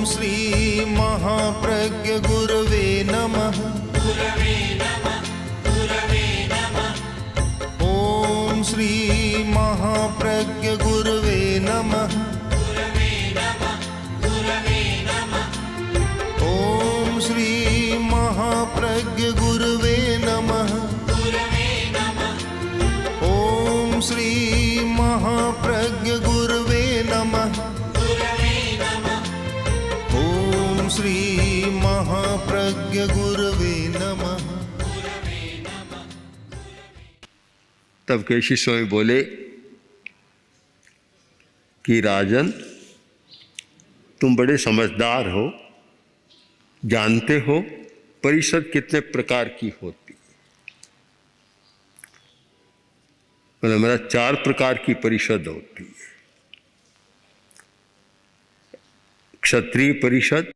श्री महाप्रज्ञ गुरवे नमः। ओम श्री महाप्रज्ञ गुरवे नमः। ओम श्री महाप्रज्ञ गुरवे नमः। ओम श्री महाप्रज्ञ गुरवे नमः। ओम श्री महाप्रज्ञ गुरवे नमः। तब केशी स्वामी बोले कि राजन, तुम बड़े समझदार हो, जानते हो परिषद कितने प्रकार की होती है। मतलब मेरा 4 प्रकार की परिषद होती है। क्षत्रिय परिषद,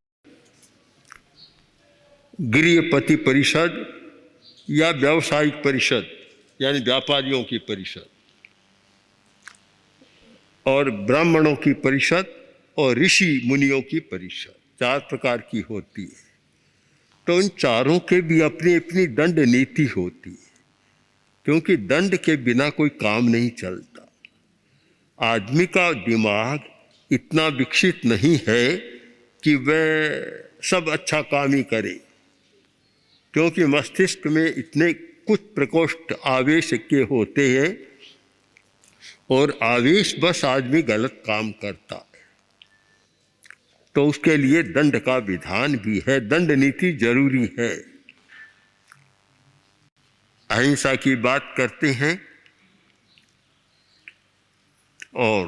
गृहपति परिषद या व्यावसायिक परिषद यानी व्यापारियों की परिषद, और ब्राह्मणों की परिषद और ऋषि मुनियों की परिषद। 4 प्रकार की होती है। तो इन चारों के भी अपनी अपनी दंड नीति होती है, क्योंकि दंड के बिना कोई काम नहीं चलता। आदमी का दिमाग इतना विकसित नहीं है कि वह सब अच्छा काम ही करे, क्योंकि मस्तिष्क में इतने कुछ प्रकोष्ठ आवेश के होते हैं और आवेश बस आदमी गलत काम करता है। तो उसके लिए दंड का विधान भी है, दंड नीति जरूरी है। अहिंसा की बात करते हैं और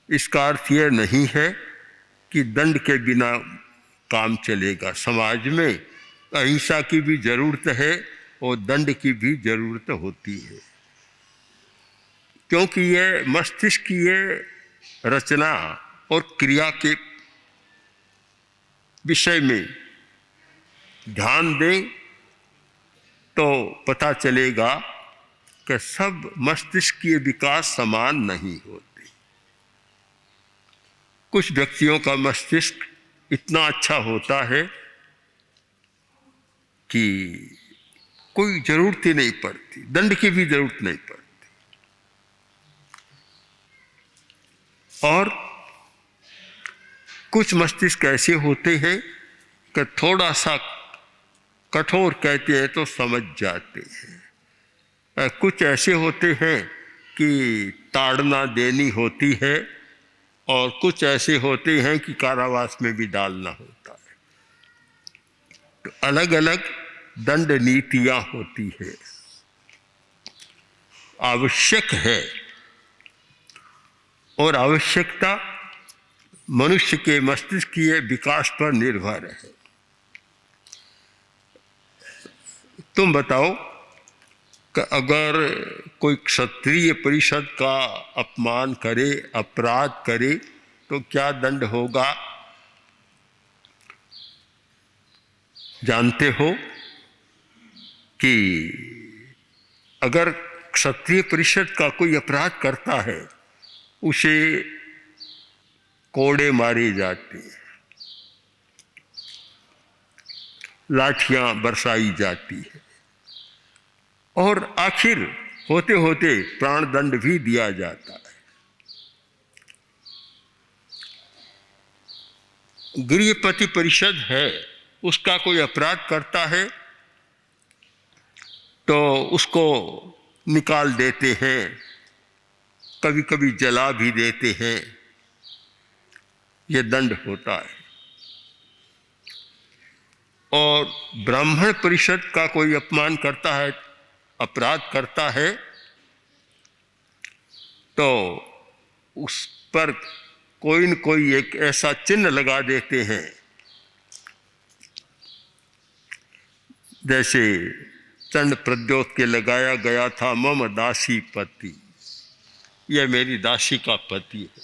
इसका अर्थ यह नहीं है कि दंड के बिना काम चलेगा। समाज में अहिंसा की भी जरूरत है और दंड की भी जरूरत होती है, क्योंकि यह मस्तिष्क की यह रचना और क्रिया के विषय में ध्यान दें तो पता चलेगा कि सब मस्तिष्क के विकास समान नहीं होते। कुछ व्यक्तियों का मस्तिष्क इतना अच्छा होता है कि कोई जरूरत ही नहीं पड़ती, दंड की भी जरूरत नहीं पड़ती। और कुछ मस्तिष्क ऐसे होते हैं कि थोड़ा सा कठोर कहते हैं तो समझ जाते हैं। कुछ ऐसे होते हैं कि ताड़ना देनी होती है, और कुछ ऐसे होते हैं कि कारावास में भी डालना होता है। तो अलग अलग दंड नीतियां होती है। आवश्यक है, और आवश्यकता मनुष्य के मस्तिष्क के विकास पर निर्भर है। तुम बताओ कि अगर कोई क्षत्रिय परिषद का अपमान करे, अपराध करे, तो क्या दंड होगा? जानते हो कि अगर क्षत्रिय परिषद का कोई अपराध करता है, उसे कोड़े मारे जाते हैं, लाठियां बरसाई जाती है, और आखिर होते होते प्राण दंड भी दिया जाता है। गृहपति परिषद है, उसका कोई अपराध करता है तो उसको निकाल देते हैं, कभी कभी जला भी देते हैं। यह दंड होता है। और ब्राह्मण परिषद का कोई अपमान करता है, अपराध करता है, तो उस पर कोई न कोई एक ऐसा चिन्ह लगा देते हैं, जैसे चंड प्रद्योत के लगाया गया था मम दासी पति, यह मेरी दासी का पति है।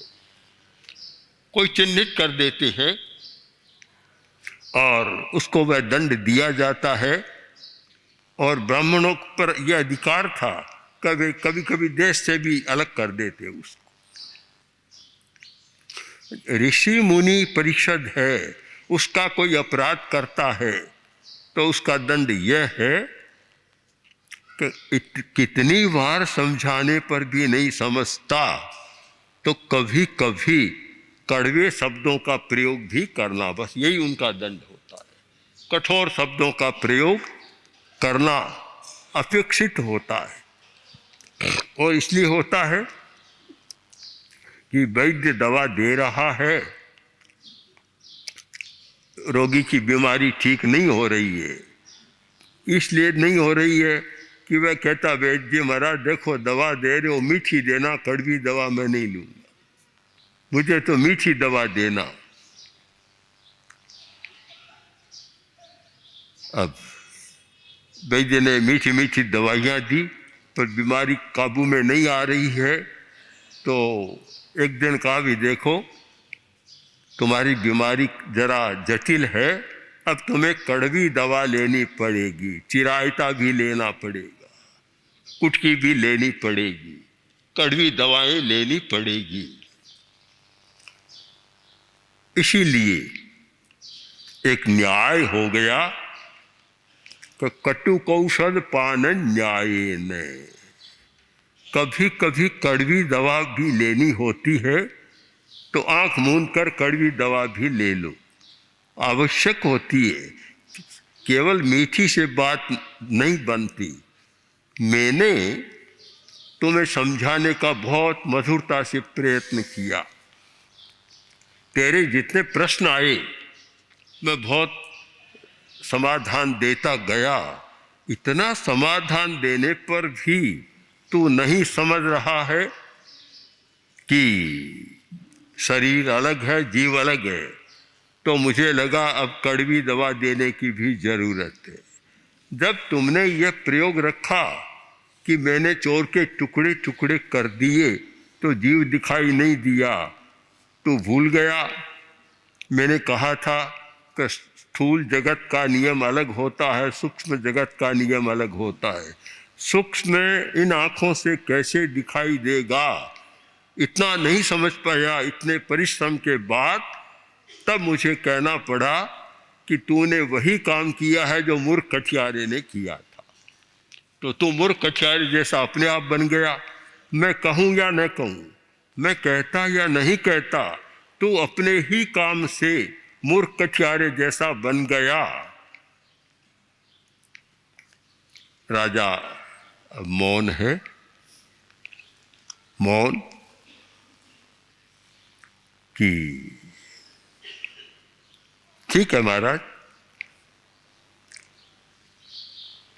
कोई चिन्हित कर देते हैं और उसको वह दंड दिया जाता है। और ब्राह्मणों पर यह अधिकार था, कभी कभी देश से भी अलग कर देते उसको। ऋषि मुनि परिषद है, उसका कोई अपराध करता है तो उसका दंड यह है कि कितनी बार समझाने पर भी नहीं समझता तो कभी कभी कड़वे शब्दों का प्रयोग भी करना, बस यही उनका दंड होता है। कठोर शब्दों का प्रयोग करना अपेक्षित होता है, और इसलिए होता है कि वैद्य दवा दे रहा है, रोगी की बीमारी ठीक नहीं हो रही है, इसलिए नहीं हो रही है कि वह कहता वैद्य महाराज देखो दवा दे रहे हो, मीठी देना, कड़वी दवा मैं नहीं लूँगा, मुझे तो मीठी दवा देना। अब वैद्य ने मीठी मीठी दवाइयाँ दी पर बीमारी काबू में नहीं आ रही है, तो एक दिन कहा भी देखो तुम्हारी बीमारी जरा जटिल है, अब तुम्हें कड़वी दवा लेनी पड़ेगी, चिरायता भी लेना पड़ेगा, कुटकी भी लेनी पड़ेगी, कड़वी दवाएं लेनी पड़ेगी। इसीलिए एक न्याय हो गया कि कटु कौशल पान न्याय ने, कभी कभी कड़वी दवा भी लेनी होती है तो आंख मूंद कर कड़वी दवा भी ले लो, आवश्यक होती है। केवल मीठी से बात नहीं बनती। मैंने तुम्हें समझाने का बहुत मधुरता से प्रयत्न किया, तेरे जितने प्रश्न आए मैं बहुत समाधान देता गया, इतना समाधान देने पर भी तू नहीं समझ रहा है कि शरीर अलग है, जीव अलग है, तो मुझे लगा अब कड़वी दवा देने की भी जरूरत है। जब तुमने यह प्रयोग रखा कि मैंने चोर के टुकड़े टुकड़े कर दिए तो जीव दिखाई नहीं दिया, तू भूल गया। मैंने कहा था कि स्थूल जगत का नियम अलग होता है, सूक्ष्म जगत का नियम अलग होता है। सूक्ष्म इन आँखों से कैसे दिखाई देगा, इतना नहीं समझ पाया। इतने परिश्रम के बाद तब मुझे कहना पड़ा कि तूने वही काम किया है जो मूर्ख कठियारे ने किया था, तो तू मूर्ख कठियारे जैसा अपने आप बन गया। मैं कहूँ या न कहूँ, मैं कहता या नहीं कहता, तू अपने ही काम से मूर्ख कठियारे जैसा बन गया। राजा मौन है, मौन कि ठीक है महाराज,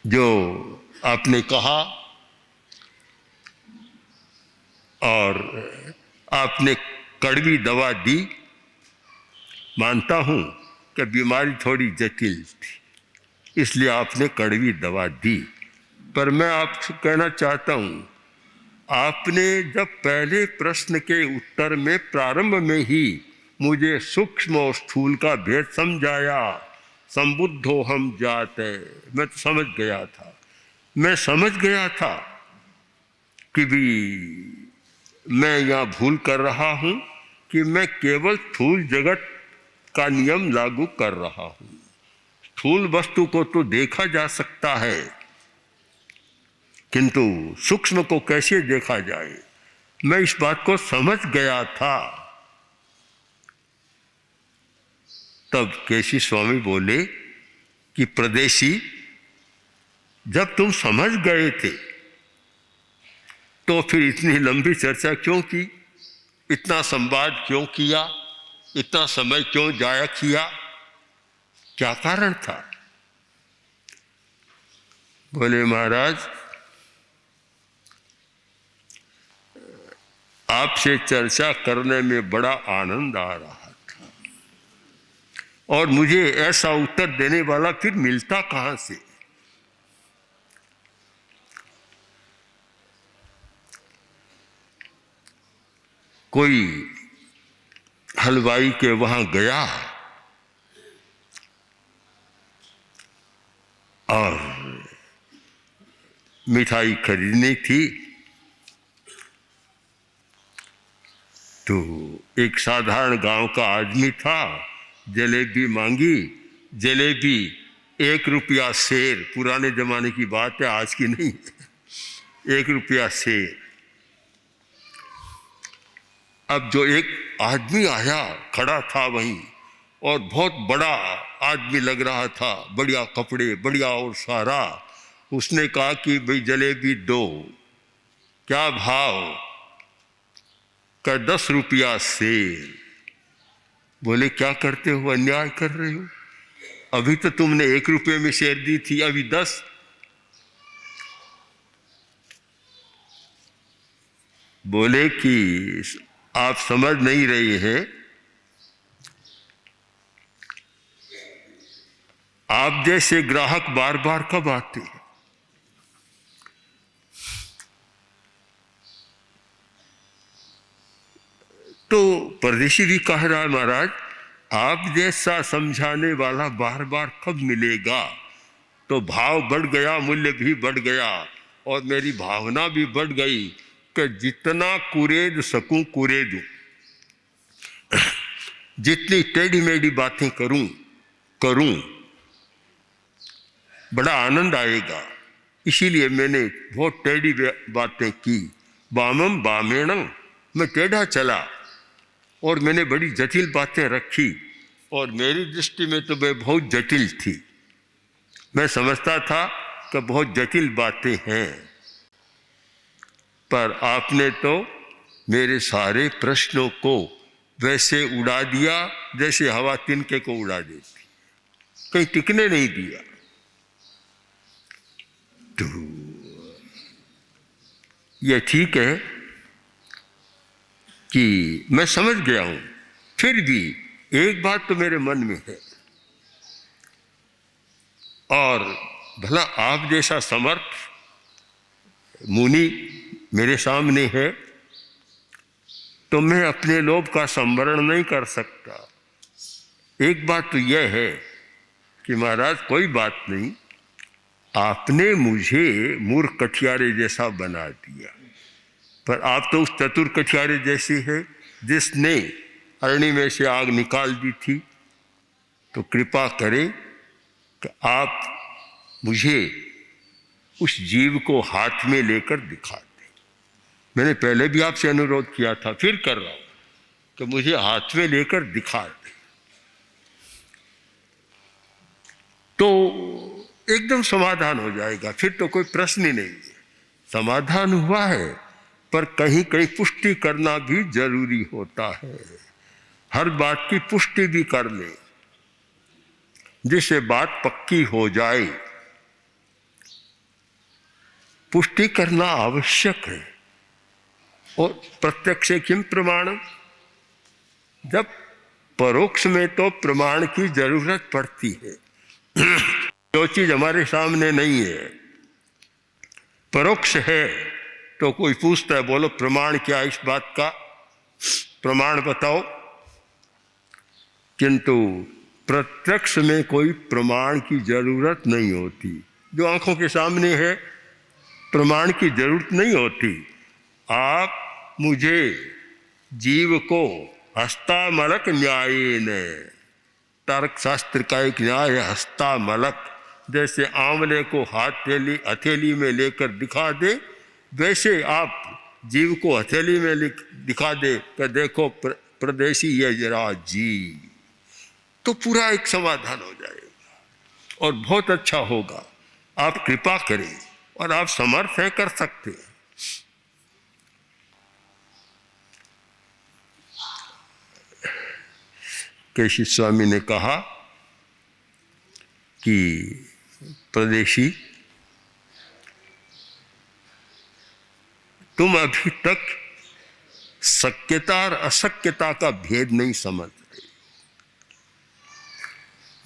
जो आपने कहा और आपने कड़वी दवा दी, मानता हूं कि बीमारी थोड़ी जटिल थी इसलिए आपने कड़वी दवा दी, पर मैं आपसे कहना चाहता हूं, आपने जब पहले प्रश्न के उत्तर में प्रारंभ में ही मुझे सूक्ष्म और स्थूल का भेद समझाया, संबुद्धो हम जाते, मैं तो समझ गया था। मैं समझ गया था कि भी मैं यहाँ भूल कर रहा हूँ कि मैं केवल स्थूल जगत का नियम लागू कर रहा हूँ। स्थूल वस्तु को तो देखा जा सकता है, किंतु सूक्ष्म को कैसे देखा जाए, मैं इस बात को समझ गया था। तब केसी स्वामी बोले कि प्रदेशी, जब तुम समझ गए थे तो फिर इतनी लंबी चर्चा क्यों की, इतना संवाद क्यों किया, इतना समय क्यों जाया किया, क्या कारण था? बोले महाराज, आपसे चर्चा करने में बड़ा आनंद आ रहा था और मुझे ऐसा उत्तर देने वाला फिर मिलता कहां से। कोई हलवाई के वहां गया और मिठाई खरीदनी थी, तो एक साधारण गांव का आदमी था, जलेबी मांगी। जलेबी 1 रुपया सेर, पुराने जमाने की बात है, आज की नहीं। 1 रुपया सेर। अब जो एक आदमी आया, खड़ा था वहीं, और बहुत बड़ा आदमी लग रहा था, बढ़िया कपड़े, बढ़िया और सारा। उसने कहा कि भाई जलेबी दो। क्या भाव? का 10 रुपया सेर। बोले क्या करते हो, अन्याय कर रहे हो, अभी तो तुमने 1 रुपये में शेर दी थी, अभी 10। बोले कि आप समझ नहीं रहे हैं, आप जैसे ग्राहक बार बार कब आते हैं? तो परदेशी भी कह रहा है, महाराज आप जैसा समझाने वाला बार बार कब मिलेगा? तो भाव बढ़ गया, मूल्य भी बढ़ गया, और मेरी भावना भी बढ़ गई कि जितना कुरेद सकूं कुरेदूं, जितनी टेढ़ी मेढ़ी बातें करूं, बड़ा आनंद आएगा। इसीलिए मैंने बहुत टेढ़ी बातें की। बामम बामेणम, मैं टेढ़ा चला और मैंने बड़ी जटिल बातें रखी, और मेरी दृष्टि में तो वे बहुत जटिल थी। मैं समझता था कि बहुत जटिल बातें हैं, पर आपने तो मेरे सारे प्रश्नों को वैसे उड़ा दिया जैसे हवा तिनके को उड़ा देती, कहीं टिकने नहीं दिया। तो ये ठीक है कि मैं समझ गया हूं, फिर भी एक बात तो मेरे मन में है, और भला आप जैसा समर्थ मुनि मेरे सामने है, तो मैं अपने लोभ का संवरण नहीं कर सकता। एक बात तो यह है कि महाराज कोई बात नहीं, आपने मुझे मूर्ख कठियारे जैसा बना दिया, पर आप तो उस चतुर कठियारे जैसे है जिसने अरणी में से आग निकाल दी थी। तो कृपा करें कि आप मुझे उस जीव को हाथ में लेकर दिखा दें। मैंने पहले भी आपसे अनुरोध किया था, फिर कर रहा हूं कि मुझे हाथ में लेकर दिखा दें। तो एकदम समाधान हो जाएगा, फिर तो कोई प्रश्न ही नहीं है। समाधान हुआ है, पर कहीं कहीं पुष्टि करना भी जरूरी होता है। हर बात की पुष्टि भी कर ले, जिससे बात पक्की हो जाए। पुष्टि करना आवश्यक है। और प्रत्यक्ष किम प्रमाण, जब परोक्ष में तो प्रमाण की जरूरत पड़ती है। जो चीज हमारे सामने नहीं है, परोक्ष है, तो कोई पूछता है बोलो प्रमाण क्या इस बात का, प्रमाण बताओ। किंतु प्रत्यक्ष में कोई प्रमाण की जरूरत नहीं होती। जो आंखों के सामने है, प्रमाण की जरूरत नहीं होती। आप मुझे जीव को हस्तामलक न्यायेन, तर्क शास्त्र का एक न्याय है हस्तामलक, जैसे आंवले को हथेली में लेकर दिखा दे, वैसे आप जीव को हथेली में दिखा दे कि देखो प्रदेशी ये जरा जी, तो पूरा एक समाधान हो जाएगा और बहुत अच्छा होगा। आप कृपा करें, और आप समर्थ हैं, कर सकते हैं। केशी स्वामी ने कहा कि प्रदेशी, तुम अभी तक शक्यता और अशक्यता का भेद नहीं समझ रहे।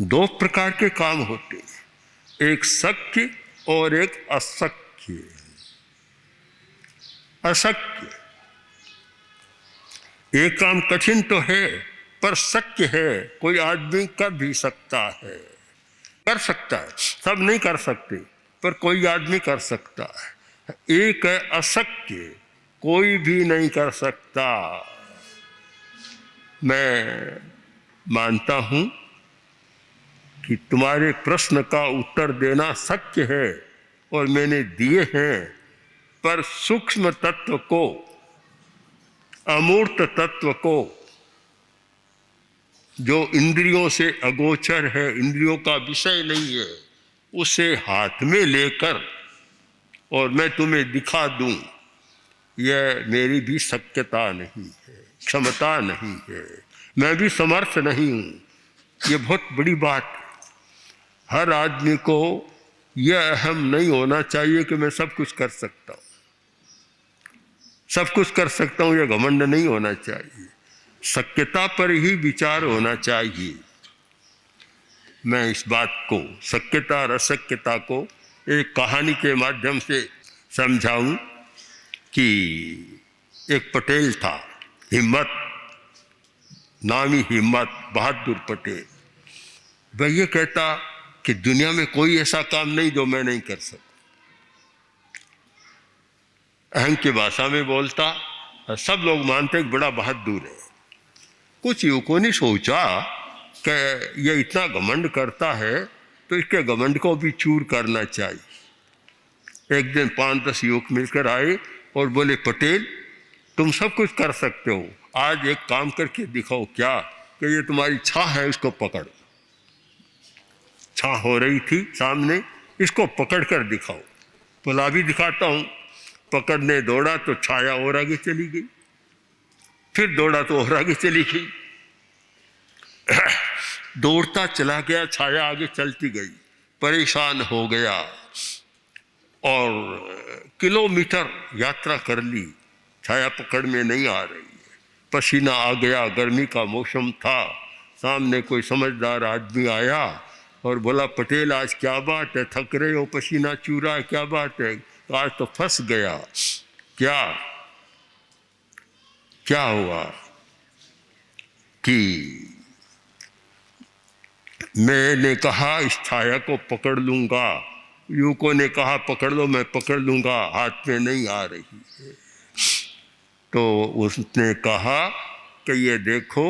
2 प्रकार के काम होते हैं, एक शक्य और एक अशक्य। अशक्य, एक काम कठिन तो है पर शक्य है, कोई आदमी कर भी सकता है, कर सकता है। सब नहीं कर सकते, पर कोई आदमी कर सकता है। एक है अशक्य, कोई भी नहीं कर सकता। मैं मानता हूँ कि तुम्हारे प्रश्न का उत्तर देना शक्य है और मैंने दिए हैं, पर सूक्ष्म तत्व को, अमूर्त तत्व को, जो इंद्रियों से अगोचर है, इंद्रियों का विषय नहीं है, उसे हाथ में लेकर और मैं तुम्हें दिखा दूं, यह मेरी भी शक्यता नहीं है, क्षमता नहीं है, मैं भी समर्थ नहीं हूं। ये बहुत बड़ी बात है। हर आदमी को यह अहम नहीं होना चाहिए कि मैं सब कुछ कर सकता हूं, सब कुछ कर सकता हूं, यह घमंड नहीं होना चाहिए। शक्यता पर ही विचार होना चाहिए। मैं इस बात को, शक्यता और अशक्यता को एक कहानी के माध्यम से समझाऊं कि एक पटेल था, हिम्मत, नामी हिम्मत बहादुर पटेल। वह ये कहता कि दुनिया में कोई ऐसा काम नहीं जो मैं नहीं कर सकता। अहंग की भाषा में बोलता और सब लोग मानते कि बड़ा बहादुर है। कुछ युवकों ने सोचा कि यह इतना घमंड करता है तो इसके घमंड को भी चूर करना चाहिए। एक दिन 5-10 युवक मिलकर आए और बोले, पटेल तुम सब कुछ कर सकते हो, आज एक काम करके दिखाओ। क्या? कि ये तुम्हारी छाह है, इसको पकड़ो। छाह हो रही थी सामने, इसको पकड़ कर दिखाओ। बोला अभी दिखाता हूं। पकड़ने दौड़ा तो छाया और आगे चली गई, फिर दौड़ा तो और आगे चली गई। दौड़ता चला गया, छाया आगे चलती गई, परेशान हो गया और किलोमीटर यात्रा कर ली, छाया पकड़ में नहीं आ रही है। पसीना आ गया, गर्मी का मौसम था। सामने कोई समझदार आदमी आया और बोला, पटेल आज क्या बात है, थक रहे हो, पसीना चूरा है, क्या बात है? आज तो फंस गया। क्या क्या हुआ? कि मैंने कहा इस छाया को पकड़ लूंगा, युवकों ने कहा पकड़ लो, मैं पकड़ लूंगा, हाथ में नहीं आ रही है। तो उसने कहा कि ये देखो,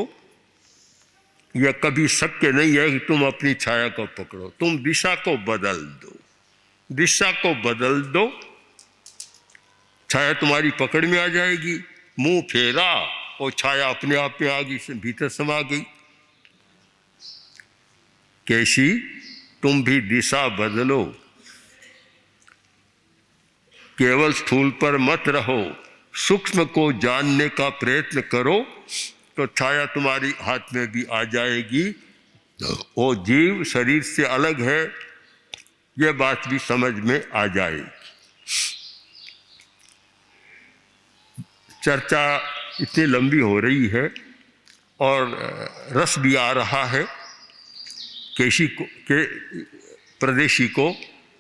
यह कभी शक्य नहीं है कि तुम अपनी छाया को पकड़ो, तुम दिशा को बदल दो, दिशा को बदल दो, छाया तुम्हारी पकड़ में आ जाएगी। मुंह फेरा और छाया अपने आप में आगे से भीतर समा गई। कैसी? तुम भी दिशा बदलो, केवल स्थूल पर मत रहो, सूक्ष्म को जानने का प्रयत्न करो तो छाया तुम्हारी हाथ में भी आ जाएगी। वो जीव शरीर से अलग है, यह बात भी समझ में आ जाएगी। चर्चा इतनी लंबी हो रही है और रस भी आ रहा है। केशी को के प्रदेशी को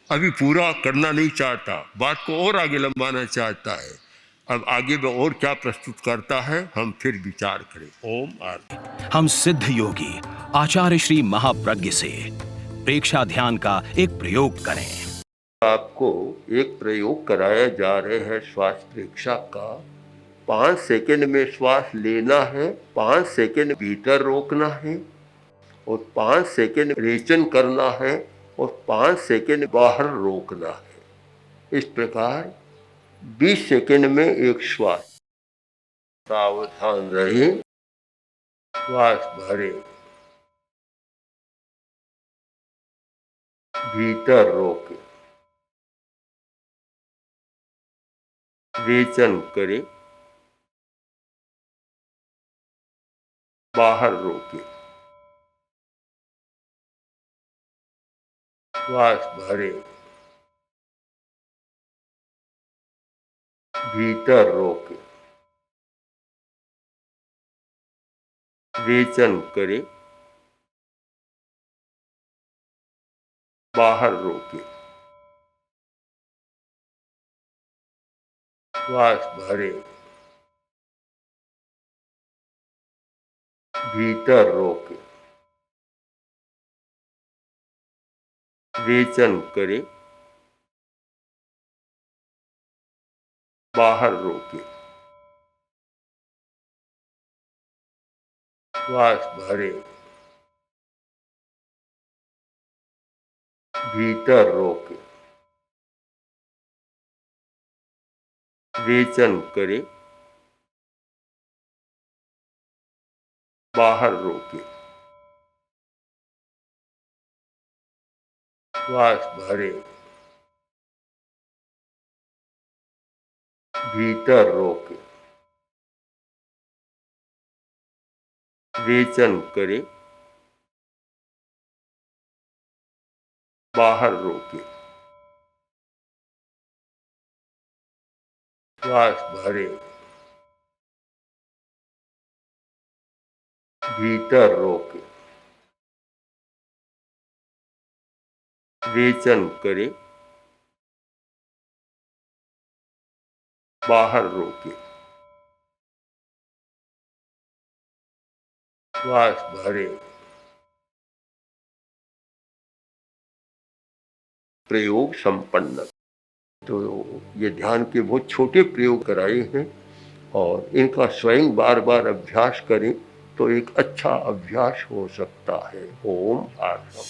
अभी पूरा करना नहीं चाहता, बात को और आगे लंबाना चाहता है। अब आगे वो और क्या प्रस्तुत करता है, हम फिर विचार करें। ओम आरती। हम सिद्ध योगी आचार्य श्री महाप्रज्ञ से प्रेक्षा ध्यान का एक प्रयोग करें। आपको एक प्रयोग कराया जा रहे हैं श्वास प्रेक्षा का। 5 सेकंड में श्वास लेना है, 5 सेकंड भीतर रोकना है और 5 सेकंड रेचन करना है और 5 सेकंड बाहर रोकना है। इस प्रकार 20 सेकंड में एक श्वास। सावधान रहे, श्वास भरे, भीतर रोके, रेचन करे, बाहर रोके, श्वास भरे, भीतर रोके, रेचन करे, बाहर रोके, श्वास भरे, भीतर रोके, रेचन करे, बाहर रोके। श्वास भरे, भीतर रोके, रेचन करें, बाहर रोके, श्वास भरे, भीतर रोके, रेचन करें, बाहर रोके, श्वास भरे, भीतर रोके, रेचन करें, बाहर रोके, श्वास भरे। प्रयोग संपन्न। तो ये ध्यान के बहुत छोटे प्रयोग कराए हैं और इनका स्वयं बार बार अभ्यास करें तो एक अच्छा अभ्यास हो सकता है। ओम आत्मा।